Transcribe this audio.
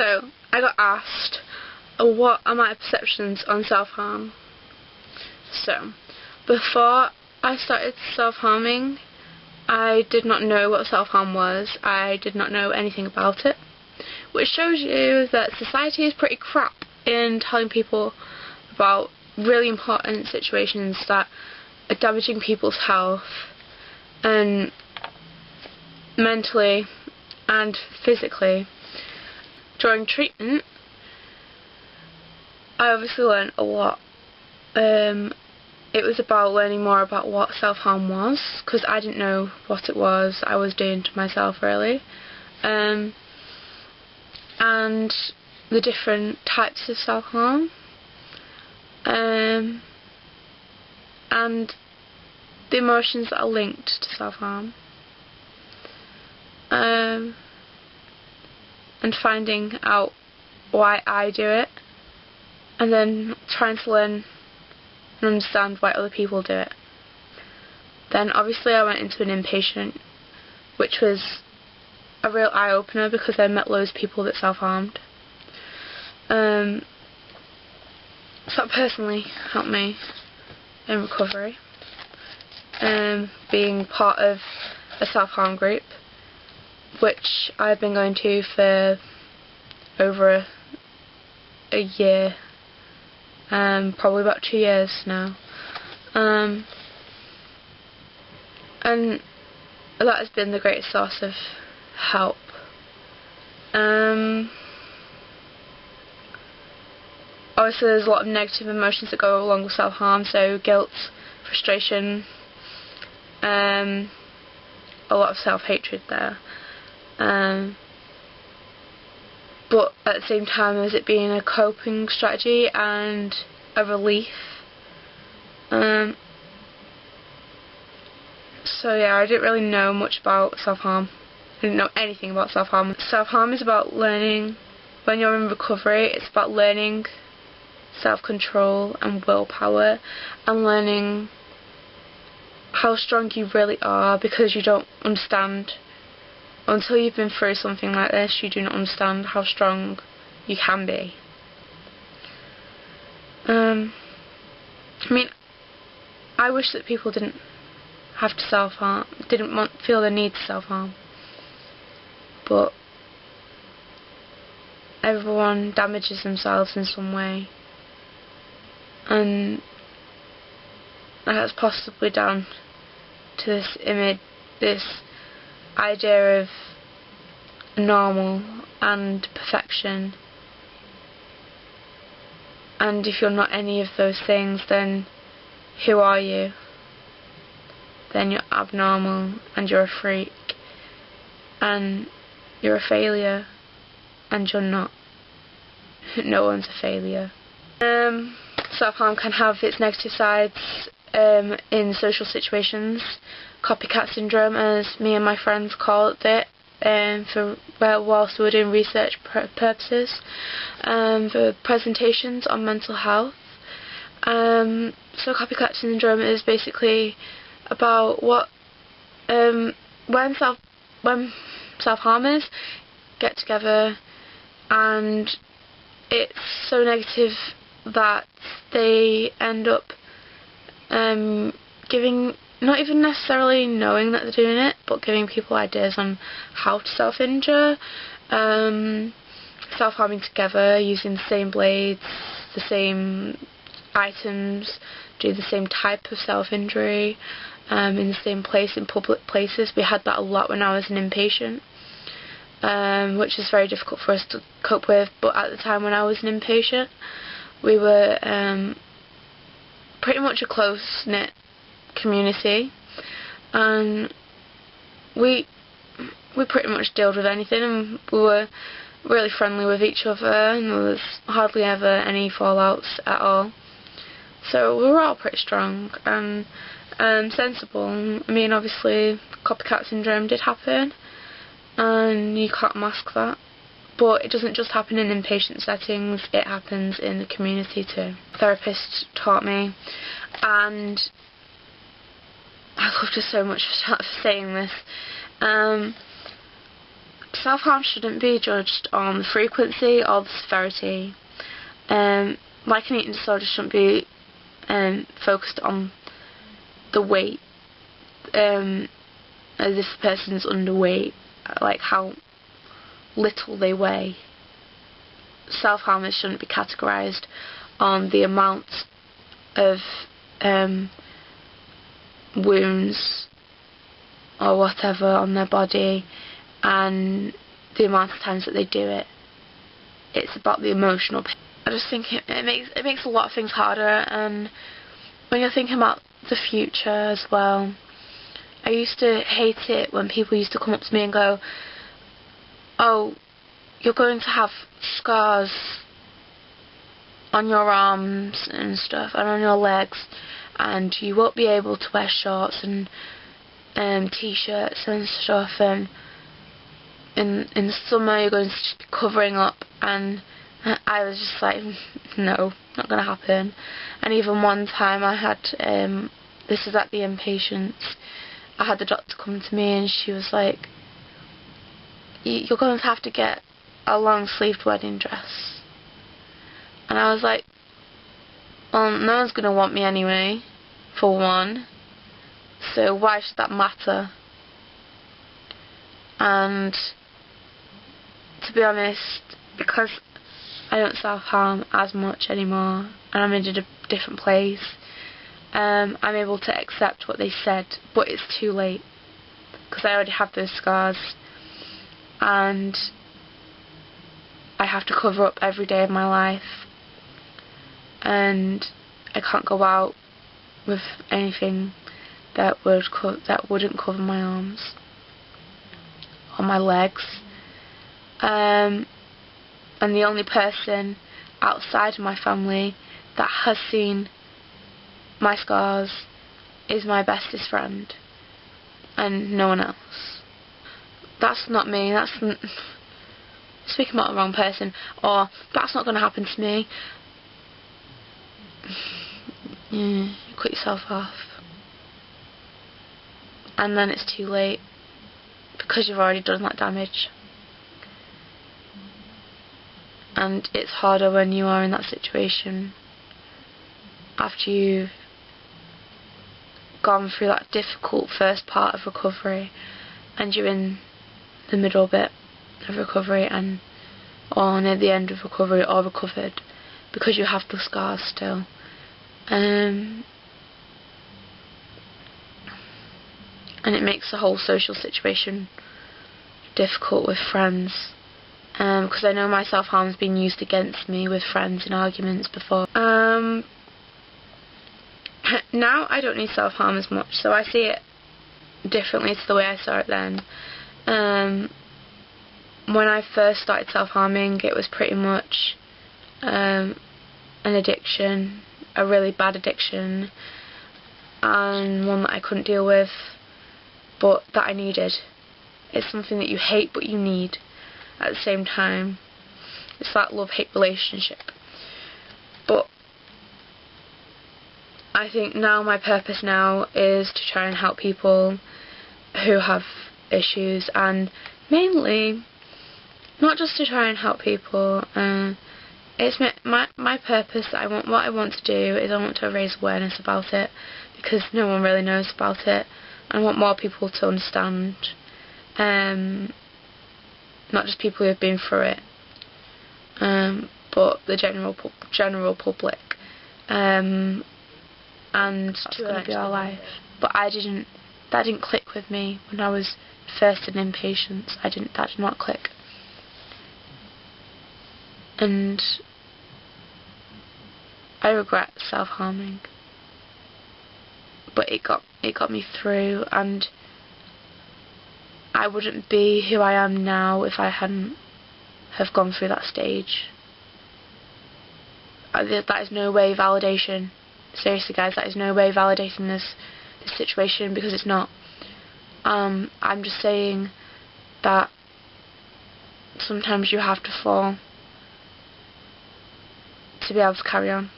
So, I got asked, what are my perceptions on self-harm? So, before I started self-harming, I did not know what self-harm was. I did not know anything about it, which shows you that society is pretty crap in telling people about really important situations that are damaging people's health and mentally and physically. During treatment, I obviously learned a lot. It was about learning more about what self-harm was, because I didn't know what it was I was doing to myself, really. And the different types of self-harm. And the emotions that are linked to self-harm. And finding out why I do it, and then trying to learn and understand why other people do it. Then obviously I went into an inpatient, which was a real eye-opener because I met loads of people that self-harmed. So that personally helped me in recovery, being part of a self-harm group, which I've been going to for over a year, probably about 2 years now, and that has been the greatest source of help. Obviously there's a lot of negative emotions that go along with self-harm, so guilt, frustration, a lot of self-hatred there. But at the same time as it being a coping strategy and a relief. So yeah, I didn't really know much about self-harm. I didn't know anything about self-harm. Self-harm is about learning, when you're in recovery, it's about learning self-control and willpower, and learning how strong you really are, because you don't understand. Until you've been through something like this, you do not understand how strong you can be. I mean, I wish that people didn't have to self-harm, didn't feel the need to self-harm. But everyone damages themselves in some way. And that's possibly down to this image, this idea of normal and perfection, and if you're not any of those things, then who are you? Then you're abnormal, and you're a freak, and you're a failure, and you're not. No one's a failure. Self-harm can have its negative sides in social situations. Copycat syndrome, as me and my friends called it, whilst we were doing research purposes, for presentations on mental health. So copycat syndrome is basically about what when self-harmers get together, and it's so negative that they end up giving, not even necessarily knowing that they're doing it, but giving people ideas on how to self-injure, self-harming together, using the same blades, the same items, do the same type of self-injury, in the same place, in public places. We had that a lot when I was an inpatient, which is very difficult for us to cope with, but at the time when I was an inpatient, we were pretty much a close-knit community, and we pretty much dealt with anything, and we were really friendly with each other, and there was hardly ever any fallouts at all. So we were all pretty strong and sensible. I mean, obviously copycat syndrome did happen, and you can't mask that, but it doesn't just happen in inpatient settings, it happens in the community too. Therapists taught me, and I loved her so much for saying this. Self-harm shouldn't be judged on the frequency or the severity. Like an eating disorder shouldn't be focused on the weight, as if the person's underweight, like how little they weigh. Self-harmers shouldn't be categorised on the amount of wounds or whatever on their body and the amount of times that they do it. It's about the emotional pain. I just think it makes a lot of things harder, and when you're thinking about the future as well, I used to hate it when people used to come up to me and go, "Oh, you're going to have scars on your arms and stuff and on your legs, and you won't be able to wear shorts and t-shirts and stuff, and in the summer you're going to just be covering up." And I was just like, no, not going to happen. And even one time I had, this was at the inpatients, I had the doctor come to me and she was like, "You're going to have to get a long sleeved wedding dress." And I was like, well, no one's going to want me anyway, for one, so why should that matter? And to be honest, because I don't self-harm as much anymore and I'm in a different place, I'm able to accept what they said, but it's too late because I already have those scars and I have to cover up every day of my life, and I can't go out with anything that wouldn't cover my arms or my legs. And the only person outside of my family that has seen my scars is my bestest friend, and no one else. That's not me. That's speaking about the wrong person, or that's not going to happen to me. You cut yourself off, and then it's too late because you've already done that damage. And it's harder when you are in that situation after you've gone through that difficult first part of recovery and you're in the middle bit of recovery or near the end of recovery or recovered, because you have the scars still. And it makes the whole social situation difficult with friends. Because I know my self-harm has been used against me with friends in arguments before. Now I don't need self-harm as much, so I see it differently to the way I saw it then. When I first started self-harming, it was pretty much an addiction, a really bad addiction, and one that I couldn't deal with, but that I needed. It's something that you hate but you need at the same time. It's that love-hate relationship. But I think now my purpose now is to try and help people who have issues, and mainly not just to try and help people. It's my purpose. What I want to do is I want to raise awareness about it, because no one really knows about it. I want more people to understand. Not just people who have been through it, but the general public, and that's going to be our life. But that didn't click with me when I was first in inpatients. That did not click, and I regret self-harming. But it got me through, and I wouldn't be who I am now if I hadn't have gone through that stage. That is no way validation. Seriously guys, that is no way validating this situation, because it's not. I'm just saying that sometimes you have to fall to be able to carry on.